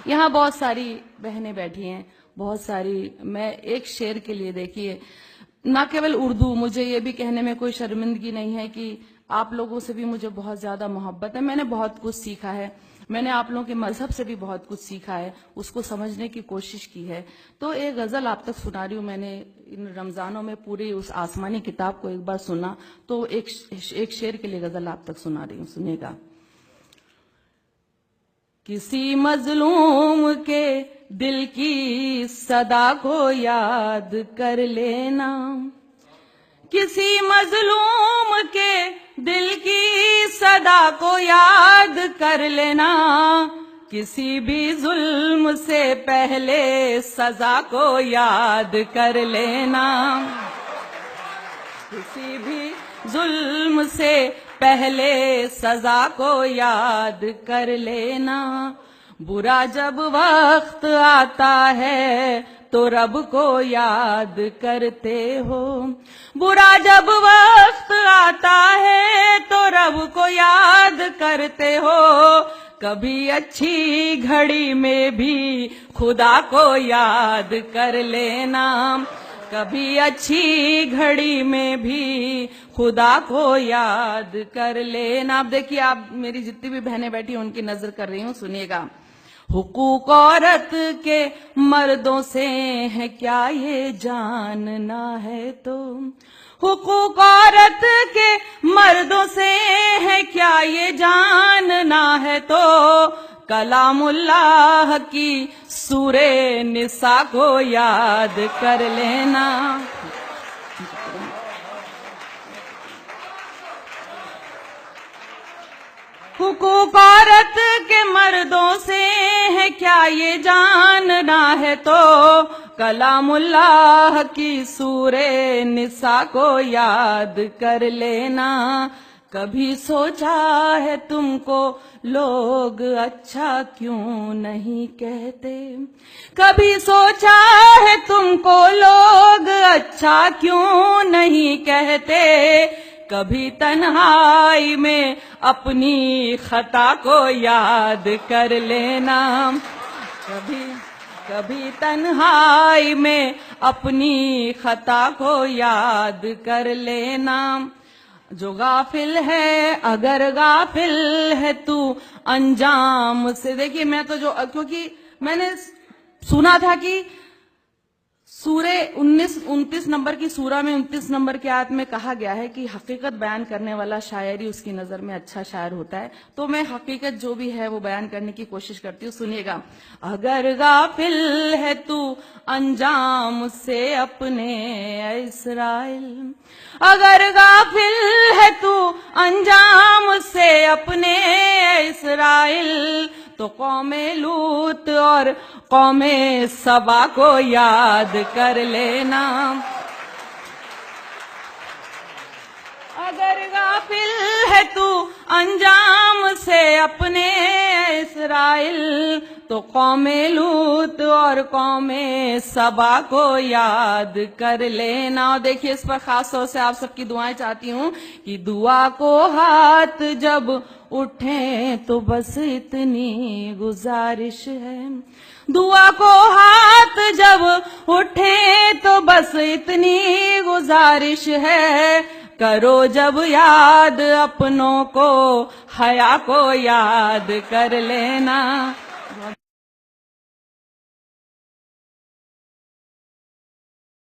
یہاں بہت ساری بہنیں بیٹھی ہیں، بہت ساری. میں ایک شعر کے لیے دیکھیے، نہ کیول اردو، مجھے یہ بھی کہنے میں کوئی شرمندگی نہیں ہے کہ آپ لوگوں سے بھی مجھے بہت زیادہ محبت ہے. میں نے بہت کچھ سیکھا ہے، میں نے آپ لوگوں کے مذہب سے بھی بہت کچھ سیکھا ہے، اس کو سمجھنے کی کوشش کی ہے. تو ایک غزل آپ تک سنا رہی ہوں. میں نے ان رمضانوں میں پوری اس آسمانی کتاب کو ایک بار سنا، تو ایک شعر کے لیے غزل آپ تک سنا رہی ہوں، سنیے گا. کسی مظلوم کے دل کی صدا کو یاد کر لینا، کسی مظلوم کے دل کی صدا کو یاد کر لینا، کسی بھی ظلم سے پہلے سزا کو یاد کر لینا، کسی بھی ظلم سے پہلے سزا کو یاد کر لینا. برا جب وقت آتا ہے تو رب کو یاد کرتے ہو، برا جب وقت آتا ہے تو رب کو یاد کرتے ہو، کبھی اچھی گھڑی میں بھی خدا کو یاد کر لینا، کبھی اچھی گھڑی میں بھی خدا کو یاد کر لینا. اب دیکھیے، آپ میری جتنی بھی بہنیں بیٹھی ہیں ان کی نظر کر رہی ہوں، سنیے گا. حقوق عورت کے مردوں سے ہے کیا یہ جاننا ہے تو، حقوق عورت کے مردوں سے ہے کیا یہ جاننا ہے تو، کلام اللہ کی سورہ نساء کو یاد کر لینا. حقوق عورت کے مردوں سے ہے کیا یہ جاننا ہے تو، کلام اللہ کی سورہ نساء کو یاد کر لینا. کبھی سوچا ہے تم کو لوگ اچھا کیوں نہیں کہتے، کبھی سوچا ہے تم کو لوگ اچھا کیوں نہیں کہتے، کبھی تنہائی میں اپنی خطا کو یاد کر لینا، کبھی تنہائی میں اپنی خطا کو یاد کر لینا. جو غافل ہے اگر غافل ہے تو انجام سے. دیکھیے، میں تو کیونکہ میں نے سنا تھا کہ سورہ 29 نمبر کی سورہ میں 29 نمبر کی آیت میں کہا گیا ہے کہ حقیقت بیان کرنے والا شاعر ہی اس کی نظر میں اچھا شاعر ہوتا ہے. تو میں حقیقت جو بھی ہے وہ بیان کرنے کی کوشش کرتی ہوں. سنیے گا. اگر غافل ہے تو انجام سے اپنے اے اسرائیل، اگر غافل ہے تو انجام سے اپنے اے اسرائیل، تو قوم لوط اور قوم سبا کو یاد کر لینا. اگر غافل ہے تو انجام سے اپنے اسرائیل، تو قوم لوط اور قوم سبا کو یاد کر لینا. اور دیکھیے، اس پر خاص طور سے آپ سب کی دعائیں چاہتی ہوں کہ دعا کو ہاتھ جب اٹھیں تو بس اتنی گزارش ہے، دعا کو ہاتھ جب اٹھیں تو بس اتنی گزارش ہے، کرو جب یاد اپنوں کو حیا کو یاد کر لینا،